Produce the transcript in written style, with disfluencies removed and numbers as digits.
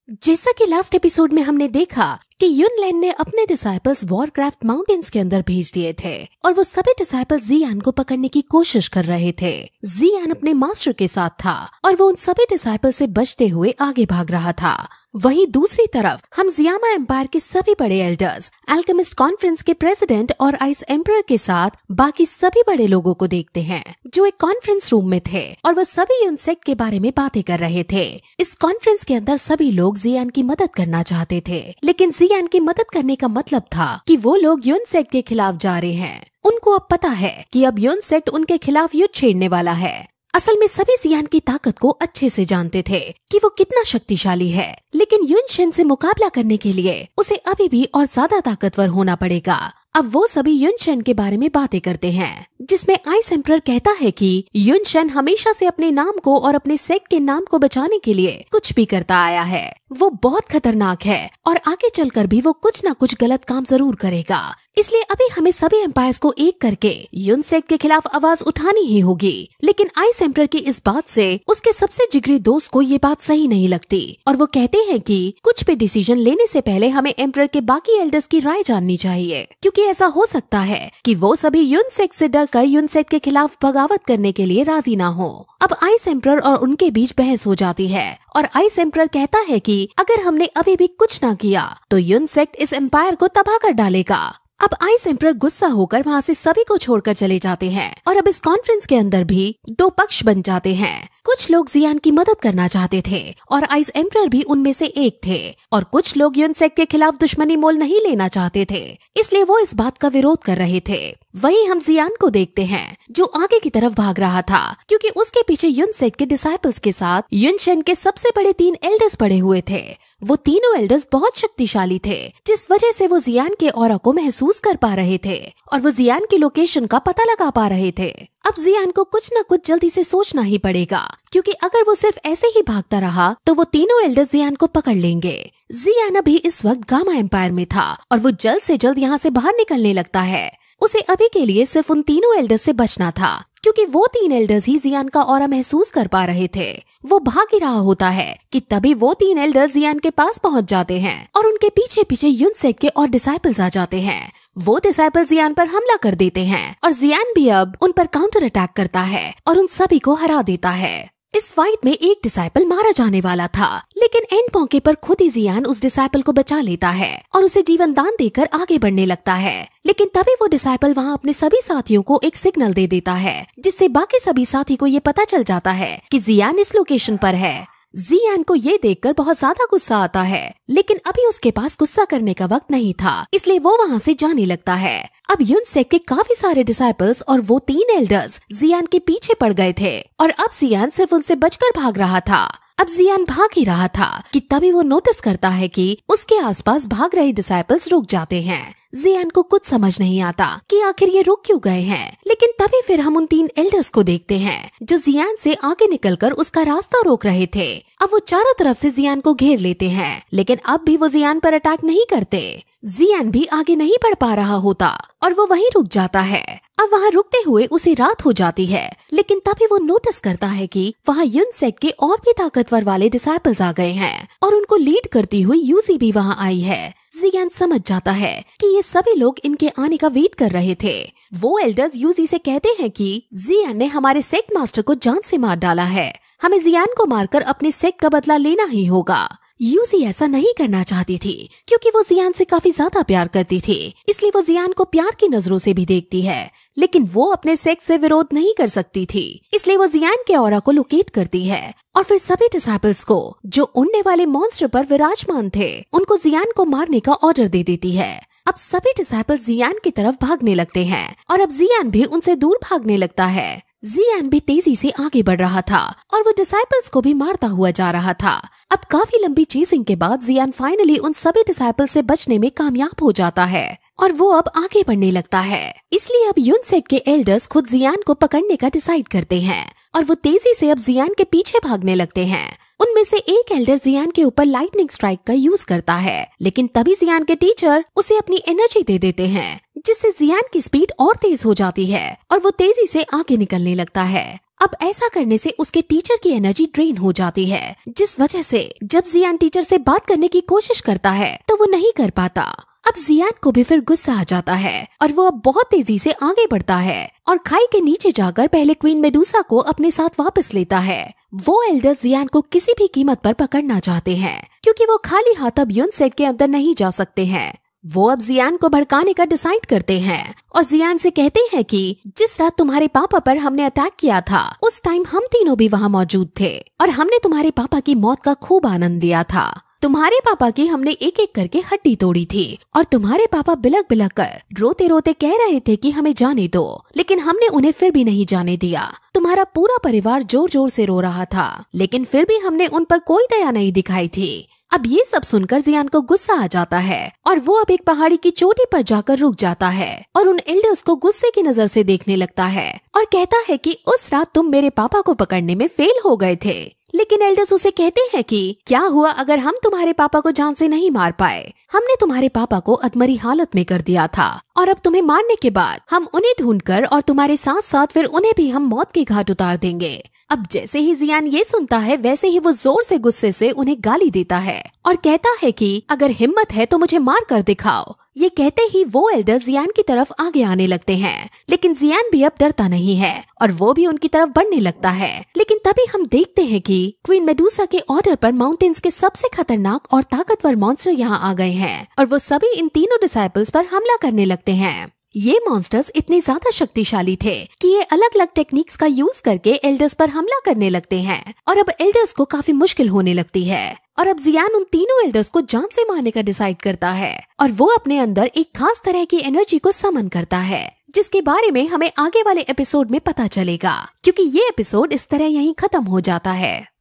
जैसा कि last episode में हमने देखा कि युनलैन ने अपने डिसाइपल्स वॉरक्राफ्ट माउंटेन्स के अंदर भेज दिए थे और वो सभी डिसाइपल्स जियान को पकड़ने की कोशिश कर रहे थे। जियान अपने मास्टर के साथ था और वो उन सभी डिसाइपल से बचते हुए आगे भाग रहा था। वहीं दूसरी तरफ हम जियामा एम्पायर के सभी बड़े एल्डर्स, अल्केमिस्ट कॉन्फ्रेंस के प्रेसिडेंट और आइस एम्परर के साथ बाकी सभी बड़े लोगों को देखते हैं जो एक कॉन्फ्रेंस रूम में थे और वो सभी युनसेक्ट के बारे में बातें कर रहे थे। इस कॉन्फ्रेंस के अंदर सभी लोग जियान की मदद करना चाहते थे, लेकिन जियान की मदद करने का मतलब था कि वो लोग युनसेक्ट के खिलाफ जा रहे हैं। उनको अब पता है कि अब युनसेक्ट उनके खिलाफ युद्ध छेड़ने वाला है। असल में सभी जियान की ताकत को अच्छे से जानते थे कि वो कितना शक्तिशाली है, लेकिन युनशेन से मुकाबला करने के लिए उसे अभी भी और ज्यादा ताकतवर होना पड़ेगा। अब वो सभी युनशेन के बारे में बातें करते हैं, जिसमें आइस एम्परर कहता है कि युनशेन हमेशा से अपने नाम को और अपने सेक्ट के नाम को बचाने के लिए कुछ भी करता आया है। वो बहुत खतरनाक है और आगे चलकर भी वो कुछ न कुछ गलत काम जरूर करेगा। इसलिए अभी हमें सभी एम्पायर्स को एक करके युनसेक्ट के खिलाफ आवाज उठानी ही होगी। लेकिन आइस एम्परर की इस बात से उसके सबसे जिगरी दोस्त को ये बात सही नहीं लगती और वो कहते हैं कि कुछ भी डिसीजन लेने से पहले हमें एम्परर के बाकी एल्डर्स की राय जाननी चाहिए, क्योंकि ऐसा हो सकता है कि वो सभी युनसेक्ट से डरकर युनसेक्ट के खिलाफ बगावत करने के लिए राजी ना हो। अब आइस एम्परर और उनके बीच बहस हो जाती है और आइस एम्परर कहता है कि अगर हमने अभी भी कुछ ना किया तो युनसेक्ट इस एम्पायर को तबाह कर डालेगा। अब आइस एम्परर गुस्सा होकर वहाँ से सभी को छोड़कर चले जाते हैं और अब इस कॉन्फ्रेंस के अंदर भी दो पक्ष बन जाते हैं। कुछ लोग जियान की मदद करना चाहते थे और आइस एम्परर भी उनमें से एक थे, और कुछ लोग युनसेक्ट के खिलाफ दुश्मनी मोल नहीं लेना चाहते थे, इसलिए वो इस बात का विरोध कर रहे थे। वहीं हम जियान को देखते हैं जो आगे की तरफ भाग रहा था, क्योंकि उसके पीछे युनसेक्ट के डिसाइपल्स के साथ युनशेन के सबसे बड़े 3 एल्डर्स पड़े हुए थे। वो तीनों एल्डर्स बहुत शक्तिशाली थे, जिस वजह से वो जियान के ऑरा को महसूस कर पा रहे थे और वो जियान की लोकेशन का पता लगा पा रहे थे। अब जियान को कुछ न कुछ जल्दी से सोचना ही पड़ेगा, क्योंकि अगर वो सिर्फ ऐसे ही भागता रहा तो वो तीनों एल्डर्स जियान को पकड़ लेंगे। जियान अभी इस वक्त गामा एम्पायर में था और वो जल्द से जल्द यहाँ से बाहर निकलने लगता है। उसे अभी के लिए सिर्फ उन तीनों एल्डर्स से बचना था, क्योंकि वो 3 एल्डर्स ही जियान का ऑरा महसूस कर पा रहे थे। वो भाग ही रहा होता है कि तभी वो 3 एल्डर्स जियान के पास पहुंच जाते हैं और उनके पीछे पीछे युनसेक्ट के और डिसाइपल्स आ जाते हैं। वो डिसाइपल जियान पर हमला कर देते हैं और जियान भी अब उन पर काउंटर अटैक करता है और उन सभी को हरा देता है। इस फाइट में एक डिसाइपल मारा जाने वाला था, लेकिन एंड मौके पर खुद ही जियान उस डिसाइपल को बचा लेता है और उसे जीवन दान देकर आगे बढ़ने लगता है। लेकिन तभी वो डिसाइपल वहाँ अपने सभी साथियों को एक सिग्नल दे देता है, जिससे बाकी सभी साथी को ये पता चल जाता है कि जियान इस लोकेशन पर है। जियान को ये देखकर बहुत ज्यादा गुस्सा आता है, लेकिन अभी उसके पास गुस्सा करने का वक्त नहीं था, इसलिए वो वहाँ से जाने लगता है। अब युनसेक्ट के काफी सारे डिसाइपल्स और वो 3 एल्डर्स जियान के पीछे पड़ गए थे और अब जियान सिर्फ उनसे बचकर भाग रहा था। अब जियान भाग ही रहा था कि तभी वो नोटिस करता है कि उसके आसपास भाग रहे डिसाइपल्स रुक जाते हैं। जियान को कुछ समझ नहीं आता कि आखिर ये रुक क्यों गए हैं, लेकिन तभी फिर हम उन 3 एल्डर्स को देखते हैं जो जियान से आगे निकलकर उसका रास्ता रोक रहे थे। अब वो चारों तरफ से जियान को घेर लेते हैं, लेकिन अब भी वो जियान पर अटैक नहीं करते। जियान भी आगे नहीं बढ़ पा रहा होता और वो वहीं रुक जाता है। अब वहाँ रुकते हुए उसे रात हो जाती है, लेकिन तभी वो नोटिस करता है कि वहाँ युनसेक्ट के और भी ताकतवर वाले डिसाइपल्स आ गए हैं और उनको लीड करती हुई यूजी भी वहाँ आई है। जियान समझ जाता है कि ये सभी लोग इनके आने का वेट कर रहे थे। वो एल्डर्स यूजी से कहते हैं कि जियान ने हमारे सेक्ट मास्टर को जान से मार डाला है, हमें जियान को मारकर अपने सेक्ट का बदला लेना ही होगा। यूजी ऐसा नहीं करना चाहती थी, क्योंकि वो जियान से काफी ज्यादा प्यार करती थी, इसलिए वो जियान को प्यार की नजरों से भी देखती है, लेकिन वो अपने सेक्स से विरोध नहीं कर सकती थी, इसलिए वो जियान के ऑरा को लोकेट करती है और फिर सभी डिसाइपल्स को जो उड़ने वाले मॉन्स्टर पर विराजमान थे उनको जियान को मारने का ऑर्डर दे देती है। अब सभी डिसाइपल्स जियान की तरफ भागने लगते हैं और अब जियान भी उनसे दूर भागने लगता है। जियान भी तेजी से आगे बढ़ रहा था और वो डिसाइपल्स को भी मारता हुआ जा रहा था। अब काफी लंबी चेसिंग के बाद जियान फाइनली उन सभी डिसाइपल्स से बचने में कामयाब हो जाता है और वो अब आगे बढ़ने लगता है। इसलिए अब युनसेक्ट के एल्डर्स खुद जियान को पकड़ने का डिसाइड करते हैं और वो तेजी से अब जियान के पीछे भागने लगते हैं। उनमें से एक एल्डर जियान के ऊपर लाइटनिंग स्ट्राइक का यूज करता है, लेकिन तभी जियान के टीचर उसे अपनी एनर्जी दे देते हैं, जिससे जियान की स्पीड और तेज हो जाती है और वो तेजी से आगे निकलने लगता है। अब ऐसा करने से उसके टीचर की एनर्जी ड्रेन हो जाती है, जिस वजह से जब जियान टीचर से बात करने की कोशिश करता है तो वो नहीं कर पाता। अब जियान को भी फिर गुस्सा आ जाता है और वो अब बहुत तेजी से आगे बढ़ता है और खाई के नीचे जाकर पहले क्वीन मेडुसा को अपने साथ वापस लेता है। वो एल्डर्स जियान को किसी भी कीमत पर पकड़ना चाहते हैं, क्योंकि वो खाली हाथ अब यून सेट के अंदर नहीं जा सकते हैं। वो अब जियान को भड़काने का डिसाइड करते हैं और जियान से कहते हैं कि जिस रात तुम्हारे पापा पर हमने अटैक किया था उस टाइम हम तीनों भी वहाँ मौजूद थे और हमने तुम्हारे पापा की मौत का खूब आनंद लिया था। तुम्हारे पापा की हमने एक एक करके हड्डी तोड़ी थी और तुम्हारे पापा बिलक बिलक कर रोते रोते कह रहे थे कि हमें जाने दो, लेकिन हमने उन्हें फिर भी नहीं जाने दिया। तुम्हारा पूरा परिवार जोर जोर से रो रहा था, लेकिन फिर भी हमने उन पर कोई दया नहीं दिखाई थी। अब ये सब सुनकर जियान को गुस्सा आ जाता है और वो अब एक पहाड़ी की चोटी पर जाकर रुक जाता है और उन एल्डर्स को गुस्से की नजर से देखने लगता है और कहता है कि उस रात तुम मेरे पापा को पकड़ने में फेल हो गए थे। लेकिन एल्डर्स उसे कहते हैं कि क्या हुआ अगर हम तुम्हारे पापा को जान से नहीं मार पाए। हमने तुम्हारे पापा को अधमरी हालत में कर दिया था और अब तुम्हें मारने के बाद हम उन्हें ढूंढकर और तुम्हारे साथ साथ फिर उन्हें भी हम मौत के घाट उतार देंगे। अब जैसे ही जियान ये सुनता है वैसे ही वो जोर से गुस्से से उन्हें गाली देता है और कहता है कि अगर हिम्मत है तो मुझे मार कर दिखाओ। ये कहते ही वो एल्डर जियान की तरफ आगे आने लगते हैं, लेकिन जियान भी अब डरता नहीं है और वो भी उनकी तरफ बढ़ने लगता है। लेकिन तभी हम देखते हैं कि क्वीन मेडुसा के ऑर्डर पर माउंटेन्स के सबसे खतरनाक और ताकतवर मॉन्स्टर यहाँ आ गए हैं और वो सभी इन तीनों डिसाइपल्स पर हमला करने लगते हैं। ये मॉन्स्टर्स इतने ज्यादा शक्तिशाली थे कि ये अलग अलग टेक्निक्स का यूज करके एल्डर्स पर हमला करने लगते हैं और अब एल्डर्स को काफी मुश्किल होने लगती है और अब जियान उन तीनों एल्डर्स को जान से मारने का डिसाइड करता है और वो अपने अंदर एक खास तरह की एनर्जी को समन करता है, जिसके बारे में हमें आगे वाले एपिसोड में पता चलेगा, क्योंकि ये एपिसोड इस तरह यहीं खत्म हो जाता है।